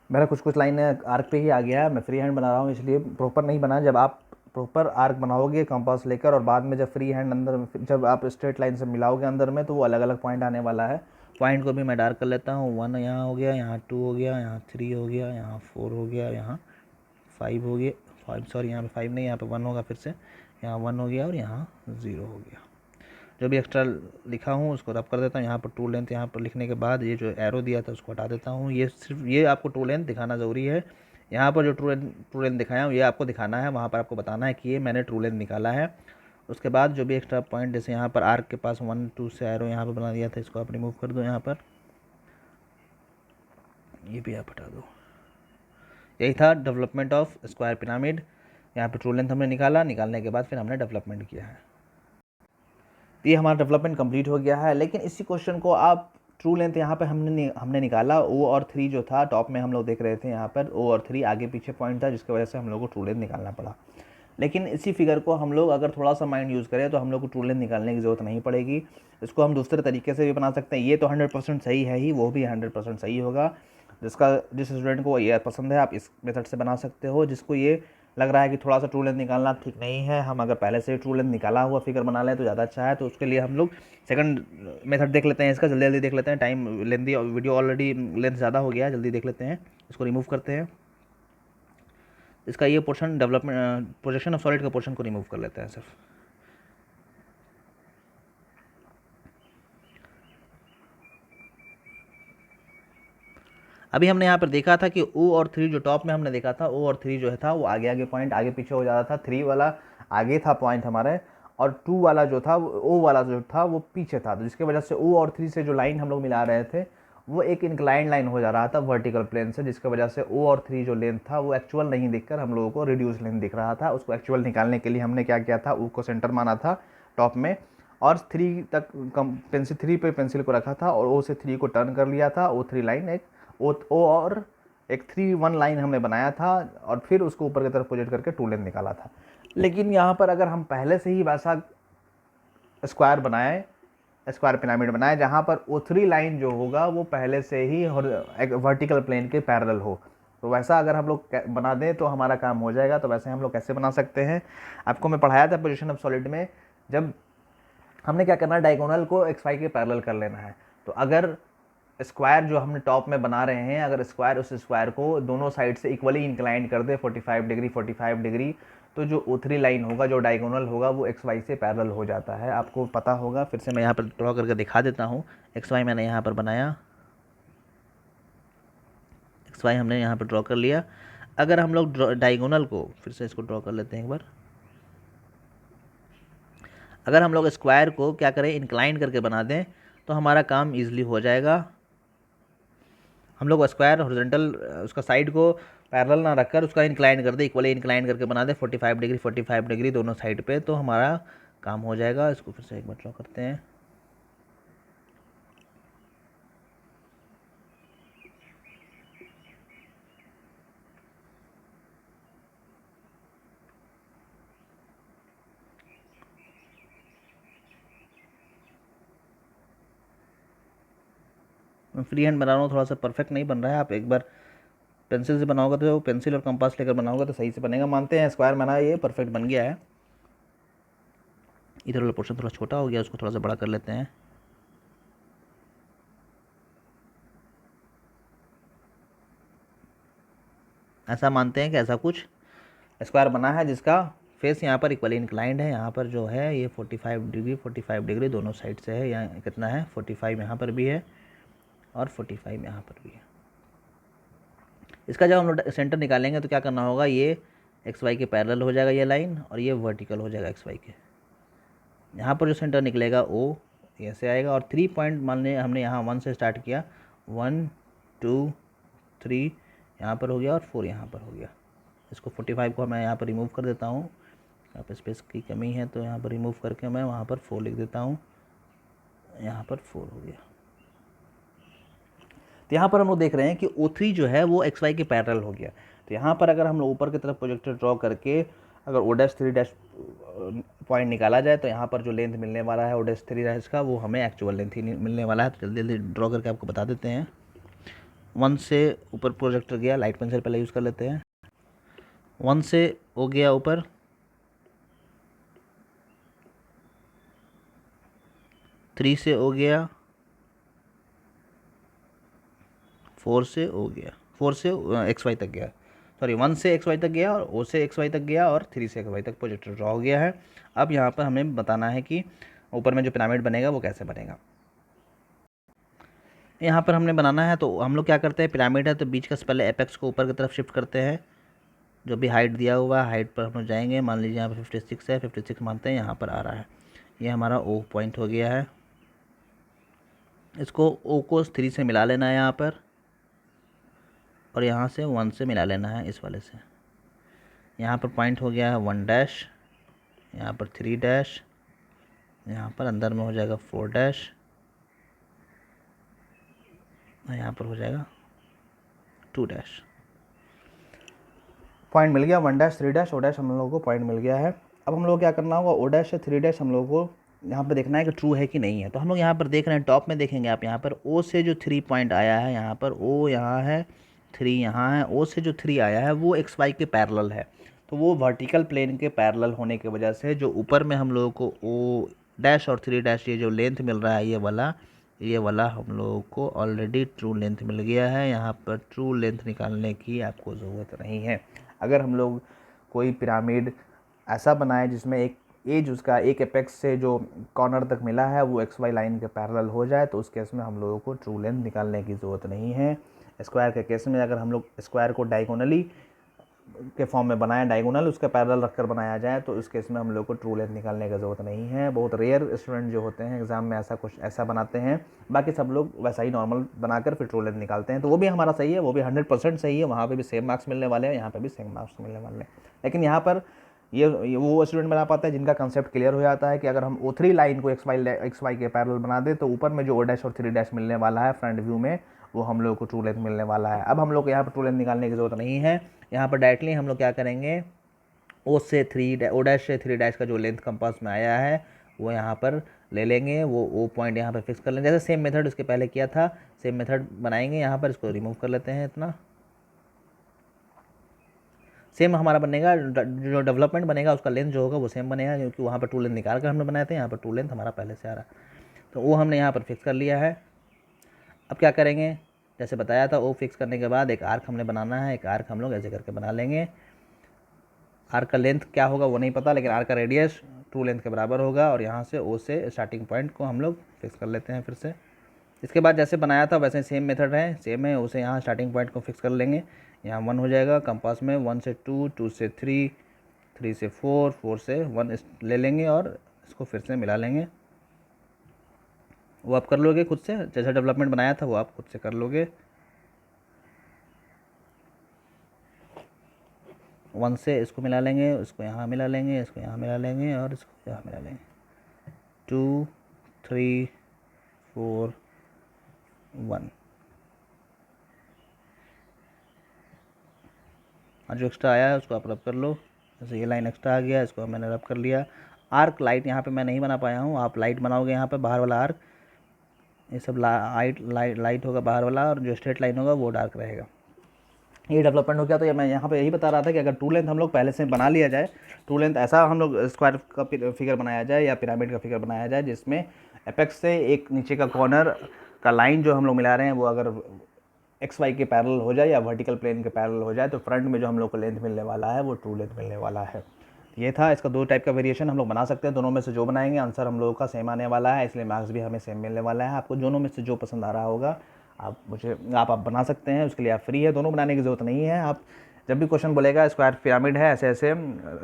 मेरा कुछ कुछ लाइन आर्क पे ही आ गया है, मैं फ्री हैंड बना रहा हूँ इसलिए प्रॉपर नहीं बना। जब आप प्रॉपर आर्क बनाओगे कंपास लेकर और बाद में जब फ्री हैंड अंदर जब आप स्ट्रेट लाइन से मिलाओगे अंदर में, तो वो अलग अलग पॉइंट आने वाला है। पॉइंट को भी मैं डार्क कर लेता हूँ। 1 यहाँ हो गया, यहाँ 2 हो गया, यहाँ 3 हो गया, यहाँ 4 हो गया, यहाँ 5 हो गया, 5 सॉरी यहाँ पे 5 नहीं, यहाँ पे 1 होगा। फिर से यहाँ 1 हो गया और यहाँ 0 हो गया। जो भी एक्स्ट्रा लिखा हूँ उसको रब कर देता हूँ। यहाँ पर ट्रू लेंथ यहाँ पर लिखने के बाद ये जो एरो दिया था उसको हटा देता हूँ। ये सिर्फ ये आपको ट्रू लेंथ दिखाना ज़रूरी है। यहाँ पर जो ट्रू लेंथ दिखाया हूँ ये आपको दिखाना है, वहाँ पर आपको बताना है कि ये मैंने ट्रू लेंथ निकाला है। उसके बाद जो भी एक्स्ट्रा पॉइंट, जैसे यहाँ पर आर्क के पास 1, 2 से एरो यहाँ पर बना दिया था, इसको आप रिमूव कर दो। यहाँ पर ये भी आप हटा दो। यही था डेवलपमेंट ऑफ स्क्वायर पिरामिड। यहाँ पर ट्रू लेंथ हमने निकाला, निकालने के बाद फिर हमने डेवलपमेंट किया है। ये हमारा डेवलपमेंट कंप्लीट हो गया है। लेकिन इसी क्वेश्चन को आप ट्रू लेंथ यहाँ पे हमने निकाला, ओ और 3 जो था टॉप में हम लोग देख रहे थे, यहाँ पर ओ और 3 आगे पीछे पॉइंट था, जिसकी वजह से हम लोग को ट्रू लेंथ निकालना पड़ा। लेकिन इसी फिगर को हम लोग अगर थोड़ा सा माइंड यूज़ करें तो हम लोग को ट्रू लेंथ निकालने की ज़रूरत नहीं पड़ेगी। इसको हम दूसरे तरीके से भी बना सकते हैं। ये तो 100% सही है ही, वो भी 100% सही होगा। जिस स्टूडेंट को ये पसंद है आप इस मेथड से बना सकते हो। जिसको ये लग रहा है कि थोड़ा सा ट्रू लेंथ निकालना ठीक नहीं है, हम अगर पहले से ट्रू लेंथ निकाला हुआ फिगर बना लें तो ज़्यादा अच्छा है, तो उसके लिए हम लोग सेकंड मेथड देख लेते हैं। इसका जल्दी जल्दी देख लेते हैं, time lengthy video already length ज़्यादा हो गया है, जल्दी देख लेते हैं। इसको रिमूव करते हैं। इसका ये portion development projection of solid का पोर्शन को रिमूव कर लेते हैं सिर्फ। अभी हमने यहाँ पर देखा था कि ओ और 3 जो टॉप में हमने देखा था, ओ और 3 जो है था वो आगे आगे पॉइंट आगे पीछे हो जाता था। 3 वाला आगे था पॉइंट हमारे, और 2 वाला जो था ओ वाला जो था वो पीछे था। तो जिसकी वजह से ओ और 3 से जो लाइन हम लोग मिला रहे थे वो एक इंक्लाइन लाइन हो जा रहा था वर्टिकल प्लेन से, जिसकी वजह से ओ और 3 जो लेंथ था वो एक्चुअल नहीं दिखकर हम लोगों को रिड्यूस लेंथ दिख रहा था। उसको एक्चुअल निकालने के लिए हमने क्या किया था, ओ को सेंटर माना था टॉप में, और 3 तक पेंसिल 3 पे पेंसिल को रखा था और ओ से 3 को टर्न कर लिया था। ओ 3 लाइन एक ओ और एक 3-1 लाइन हमने बनाया था और फिर उसको ऊपर की तरफ प्रोजेक्ट करके ट्रू लेंथ निकाला था। लेकिन यहाँ पर अगर हम पहले से ही वैसा स्क्वायर बनाए, स्क्वायर पिरामिड बनाए जहाँ पर O3 लाइन जो होगा वो पहले से ही एक वर्टिकल प्लेन के पैरेलल हो, तो वैसा अगर हम लोग बना दें तो हमारा काम हो जाएगा। तो वैसे हम लोग कैसे बना सकते हैं, आपको मैं पढ़ाया था पोजीशन ऑफ सॉलिड में, जब हमने क्या करना है डायगोनल को XY के पैरेलल कर लेना है। तो अगर स्क्वायर जो हमने टॉप में बना रहे हैं, अगर स्क्वायर उस स्क्वायर को दोनों साइड से इक्वली इंक्लाइन कर दे 45 डिग्री 45 डिग्री, तो जो O3 लाइन होगा जो डायगोनल होगा वो XY से पैरेलल हो जाता है। आपको पता होगा, फिर से मैं यहाँ पर ड्रॉ करके दिखा देता हूँ। XY मैंने यहाँ पर बनाया, XY हमने यहाँ पर ड्रॉ कर लिया। अगर हम लोग डायगोनल को फिर से इसको ड्रॉ कर लेते हैं एक बार। अगर हम लोग स्क्वायर को क्या करें, इंक्लाइन करके बना दें तो हमारा काम ईजिली हो जाएगा। हम लोग स्क्वायर हॉरिजॉन्टल उसका साइड को पैरेलल ना रखकर उसका इंक्लाइन कर दे, इक्वली इंक्लाइन करके बना दे 45 डिग्री 45 डिग्री दोनों साइड पे, तो हमारा काम हो जाएगा। इसको फिर से एक बार ड्रॉ करते हैं। मैं फ्री हैंड बना रहा हूँ, थोड़ा सा परफेक्ट नहीं बन रहा है। आप एक बार पेंसिल से बनाओगे तो पेंसिल और कंपास लेकर बनाओगे तो सही से बनेगा। मानते हैं स्क्वायर बना, ये परफेक्ट बन गया है। इधर वाला पोर्शन थोड़ा छोटा हो गया, उसको थोड़ा सा बड़ा कर लेते हैं। ऐसा मानते हैं कि ऐसा कुछ स्क्वायर बना है जिसका फेस यहाँ पर इक्वली इंक्लाइंड है। यहाँ पर जो है ये 45 डिग्री 45 डिग्री दोनों साइड से है। यहाँ कितना है 45 यहाँ पर भी है और 45 यहाँ पर भी है। इसका जब हम लोग सेंटर निकालेंगे तो क्या करना होगा, ये एक्स वाई के पैरेलल हो जाएगा ये लाइन, और ये वर्टिकल हो जाएगा एक्स वाई के। यहाँ पर जो सेंटर निकलेगा ओ ऐसे आएगा, और 3 पॉइंट मान लें हमने यहाँ 1 से स्टार्ट किया, 1 2 3 यहाँ पर हो गया और 4 यहाँ पर हो गया। इसको 45 को मैं यहाँ पर रिमूव कर देता हूँ, यहाँ पर स्पेस की कमी है तो यहाँ पर रिमूव करके मैं वहाँ पर 4 लिख देता हूँ। यहाँ पर 4 हो गया। तो यहाँ पर हम लोग देख रहे हैं कि O3 जो है वो एक्स वाई के पैरेलल हो गया। तो यहाँ पर अगर हम लोग ऊपर की तरफ प्रोजेक्टर ड्रॉ करके अगर O'3' पॉइंट निकाला जाए तो यहाँ पर जो लेंथ मिलने वाला है O'3' का, वो हमें एक्चुअल लेंथ ही मिलने वाला है। तो जल्दी जल्दी ड्रॉ करके आपको बता देते हैं। 1 से ऊपर प्रोजेक्टर गया, लाइट पेंसिल पहले यूज़ कर लेते हैं। 1 से हो गया ऊपर, 3 से हो गया, 4 से हो गया, 4 से एक्स वाई तक गया, सॉरी 1 से एक्स वाई तक गया और O से एक्स वाई तक गया और 3 से एक्स वाई तक प्रोजेक्टर ड्रॉ हो गया है। अब यहाँ पर हमें बताना है कि ऊपर में जो पिरामिड बनेगा वो कैसे बनेगा। यहाँ पर हमने बनाना है तो हम लोग क्या करते हैं, पिरामिड है तो बीच का से पहले एपेक्स को ऊपर की तरफ शिफ्ट करते हैं। जो भी हाइट दिया हुआ है हाइट पर हम लोग जाएंगे। मान लीजिए यहाँ पर 56 है, 56 मानते हैं यहाँ पर आ रहा है। ये हमारा O पॉइंट हो गया है। इसको O को 3 से मिला लेना है यहाँ पर, और यहाँ से 1 से मिला लेना है इस वाले से। यहाँ पर पॉइंट हो गया है 1', यहाँ पर 3', यहाँ पर अंदर में हो जाएगा 4', और यहाँ पर हो जाएगा 2'। पॉइंट मिल गया 1', 3', O' हम लोगों को पॉइंट मिल गया है। अब हम लोग क्या करना होगा, O' से 3' हम लोगों को यहाँ पर देखना है कि ट्रू है कि नहीं है। तो हम लोग यहाँ पर देख रहे हैं, टॉप में देखेंगे आप, यहाँ पर O से जो 3 पॉइंट आया है, यहाँ पर O यहाँ है, 3 यहाँ है, O से जो 3 आया है वो एक्स वाई के पैरेलल है। तो वो वर्टिकल प्लेन के पैरेलल होने की वजह से जो ऊपर में हम लोगों को O' और 3' ये जो लेंथ मिल रहा है ये वाला हम लोगों को ऑलरेडी ट्रू लेंथ मिल गया है। यहाँ पर ट्रू लेंथ निकालने की आपको ज़रूरत नहीं है। अगर हम लोग कोई पिरामिड ऐसा बनाए जिसमें एक एज उसका एक एपेक्स से जो कॉर्नर तक मिला है वो एक्स वाई लाइन के पैरेलल हो जाए तो उस केस में हम लोगों को ट्रू लेंथ निकालने की ज़रूरत नहीं है। स्क्वायर के केस में अगर हम लोग स्क्वायर को डायगोनली के फॉर्म में बनाया, डायगोनल उसका पैरेलल रखकर बनाया जाए तो इस केस में हम लोग को ट्रू लेंथ निकालने की ज़रूरत नहीं है। बहुत रेयर स्टूडेंट जो होते हैं एग्जाम में ऐसा बनाते हैं, बाकी सब लोग वैसा ही नॉर्मल बनाकर फिर ट्रू लेंथ निकालते हैं। तो वो भी हमारा सही है, वो भी 100% सही है। वहाँ पे भी सेम मार्क्स मिलने वाले हैं, यहाँ पे भी सेम मार्क्स मिलने वाले हैं। लेकिन यहाँ पर ये वो स्टूडेंट बना पाता है जिनका कंसेप्ट क्लियर हो जाता है कि अगर हम O3 लाइन को एक्स वाई के पैरेलल बना दे तो ऊपर में जो O' और 3' मिलने वाला है फ्रंट व्यू में वो हम लोग को ट्रू लेंथ मिलने वाला है। अब हम लोग को यहाँ पर ट्रू लेंथ निकालने की ज़रूरत नहीं है। यहाँ पर डायरेक्टली हम लोग क्या करेंगे, O' से 3' का जो लेंथ कंपास में आया है वो यहाँ पर ले लेंगे, वो O पॉइंट यहाँ पर फिक्स कर लेंगे। जैसे सेम मेथड इसके पहले किया था, सेम मेथड बनाएंगे। यहाँ पर इसको रिमूव कर लेते हैं, इतना सेम हमारा बनेगा। जो डेवलपमेंट बनेगा उसका लेंथ जो होगा वो सेम बनेगा, क्योंकि वहाँ पर टू लेंथ निकाल कर हमने बनाए थे, यहाँ पर टू लेंथ हमारा पहले से आ रहा है। तो वो हमने यहाँ पर फिक्स कर लिया है। अब क्या करेंगे, जैसे बताया था, वो फिक्स करने के बाद एक आर्क हमने बनाना है। एक आर्क हम लोग ऐसे करके बना लेंगे। आर्क का लेंथ क्या होगा वो नहीं पता, लेकिन आर्क का रेडियस ट्रू लेंथ के बराबर होगा। और यहाँ से O से स्टार्टिंग पॉइंट को हम लोग फिक्स कर लेते हैं फिर से। इसके बाद जैसे बनाया था वैसे सेम मेथड है, सेम है। O से यहाँ स्टार्टिंग पॉइंट को फिक्स कर लेंगे। यहाँ 1 हो जाएगा कंपास में, 1 से 2, 2 से 3, 3 से 4, 4 से 1 ले लेंगे और इसको फिर से मिला लेंगे। वो आप कर लोगे खुद से, जैसा डेवलपमेंट बनाया था वो आप खुद से कर लोगे। 1 से इसको मिला लेंगे, इसको यहाँ मिला लेंगे, इसको यहाँ मिला लेंगे और इसको यहाँ मिला लेंगे। 2, 3, 4, 1। और जो एक्स्ट्रा आया है उसको आप रब कर लो। जैसे ये लाइन एक्स्ट्रा आ गया, इसको मैंने रब कर लिया। आर्क लाइट यहाँ पे मैं नहीं बना पाया हूँ, आप लाइट बनाओगे यहाँ पे बाहर वाला आर्क। ये सब लाइट होगा बाहर वाला, और जो स्ट्रेट लाइन होगा वो डार्क रहेगा। ये डेवलपमेंट हो गया। तो ये मैं यहाँ पे यही बता रहा था कि अगर ट्रू लेंथ हम लोग पहले से बना लिया जाए, ट्रू लेंथ ऐसा हम लोग स्क्वायर का फिगर बनाया जाए या पिरामिड का फिगर बनाया जाए जिसमें एपेक्स से एक नीचे का कॉर्नर का लाइन जो हम लोग मिला रहे हैं वो अगर एक्स वाई के पैरेलल हो जाए या वर्टिकल प्लेन के पैरेलल हो जाए, तो फ्रंट में जो हम लोग को लेंथ मिलने वाला है वो ट्रू लेंथ मिलने वाला है। ये था। इसका दो टाइप का वेरिएशन हम लोग बना सकते हैं, दोनों में से जो बनाएंगे आंसर हम लोगों का सेम आने वाला है, इसलिए मार्क्स भी हमें सेम मिलने वाला है। आपको दोनों में से जो पसंद आ रहा होगा आप बना सकते हैं, उसके लिए आप फ्री है, दोनों बनाने की ज़रूरत नहीं है। आप जब भी क्वेश्चन बोलेगा स्क्वायर पिरामिड है ऐसे ऐसे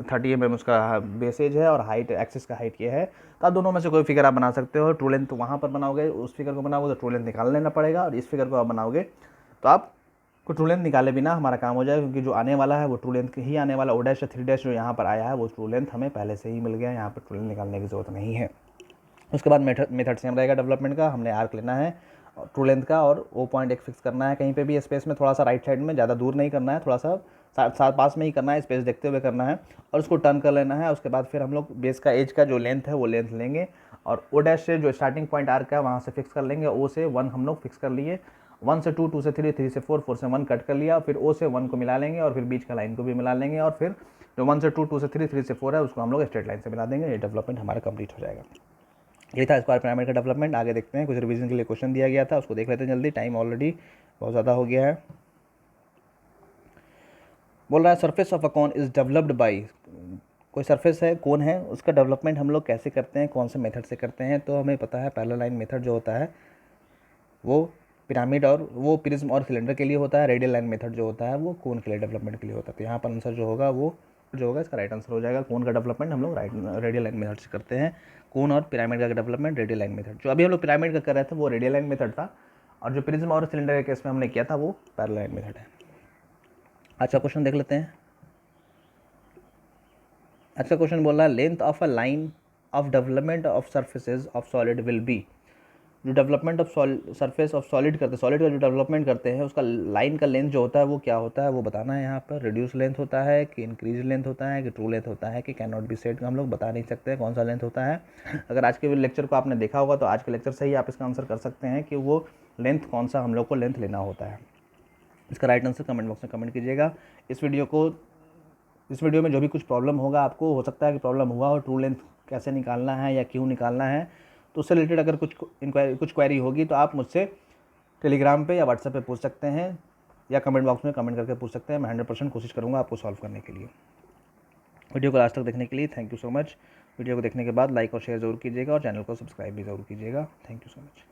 30 mm उसका बेसेज है और हाइट एक्सिस का हाइट ये है, तो आप दोनों में से कोई फिगर आप बना सकते हो। ट्रू लेंथ वहाँ पर बनाओगे, उस फिगर को बनाओगे तो ट्रू लेंथ निकाल लेना पड़ेगा, और इस फिगर को आप बनाओगे तो आपको ट्रू लेंथ निकाले बिना हमारा काम हो जाएगा, क्योंकि जो आने वाला है वो ट्रू लेंथ ही आने वाला। O' या 3' जो यहाँ पर आया है वो ट्रू लेंथ हमें पहले से ही मिल गया, यहाँ पर ट्रू लेंथ निकालने की ज़रूरत नहीं है। उसके बाद मेथड सेम रहेगा डेवलपमेंट का। हमने आर्क लेना है ट्रू लेंथ का और O पॉइंट एक फिक्स करना है कहीं पे भी स्पेस में, थोड़ा सा राइट साइड में, ज़्यादा दूर नहीं करना है, थोड़ा सा साथ पास में ही करना है, स्पेस देखते हुए करना है, और उसको टर्न कर लेना है। उसके बाद फिर हम लोग बेस का एज का जो लेंथ है वो लेंथ लेंगे, और O' से जो स्टार्टिंग पॉइंट आर्क का है वहाँ से फिक्स कर लेंगे। O से 1 हम लोग फिक्स कर लिए, 1 से 2, 2 से 3, 3 से 4, 4 से 1 कट कर लिया, फिर O से 1 को मिला लेंगे, और फिर बीच का लाइन को भी मिला लेंगे, और फिर जो 1 से 2, 2 से 3, 3 से 4 है उसको हम लोग स्ट्रेट लाइन से मिला देंगे। ये डेवलपमेंट हमारा कंप्लीट हो जाएगा। ये था स्क्वायर पिरामिड का डेवलपमेंट। आगे देखते हैं, कुछ रिवीजन के लिए क्वेश्चन दिया गया था, उसको देख लेते हैं जल्दी, टाइम ऑलरेडी बहुत ज़्यादा हो गया है। बोल रहा है surface of a cone is developed by, कोई सरफेस है कौन है, उसका डेवलपमेंट हम लोग कैसे करते हैं, कौन से मेथड से करते हैं। तो हमें पता है पैरेलल लाइन मेथड जो होता है वो पिरामिड और वो प्रिज्म और सिलेंडर के लिए होता है, रेडियल लाइन मेथड जो होता है वो कोन के लिए डेवलपमेंट के लिए होता है। तो यहाँ पर आंसर जो होगा वो जो होगा इसका राइट आंसर हो जाएगा। कोन का डेवलपमेंट हम लोग रेडियल लाइन मेथड से करते हैं, कोन और पिरामिड का डेवलपमेंट रेडियल लाइन मेथड। जो अभी हम लोग पिरामिड का कर रहे थे वो रेडियल लाइन मेथड था, और जो प्रिज्म और सिलेंडर के केस में हमने किया था वो पैरेलल लाइन मेथड है। अच्छा क्वेश्चन देख लेते हैं। अच्छा क्वेश्चन बोल रहा है length of a line of development of surfaces of solid will be. जो development of surface of solid करते हैं, सॉलिड का जो डेवलपमेंट करते हैं उसका लाइन का लेंथ जो होता है वो क्या होता है वो बताना है। यहाँ पर रिड्यूस लेंथ होता है कि इंक्रीज लेंथ होता है कि ट्रू लेंथ होता है कि कैन नॉट बी सेड, हम लोग बता नहीं सकते कौन सा लेंथ होता है। अगर आज के लेक्चर को आपने देखा होगा तो आज के लेक्चर से ही आप इसका आंसर कर सकते हैं कि वो लेंथ कौन सा हम लोग को लेंथ लेना होता है। इसका राइट आंसर कमेंट बॉक्स में कमेंट कीजिएगा। इस वीडियो में जो भी कुछ प्रॉब्लम होगा, आपको हो सकता है कि प्रॉब्लम हुआ और ट्रू लेंथ कैसे निकालना है या क्यों निकालना है, तो उससे रिलेटेड अगर कुछ क्वेरी होगी तो आप मुझसे टेलीग्राम पे या व्हाट्सएप पे पूछ सकते हैं, या कमेंट बॉक्स में कमेंट करके पूछ सकते हैं। मैं 100% कोशिश करूँगा आपको सॉल्व करने के लिए। वीडियो को लास्ट तक देखने के लिए thank you so much. Video को देखने के बाद लाइक और शेयर ज़रूर कीजिएगा और चैनल को सब्सक्राइब भी ज़रूर कीजिएगा। Thank you so much.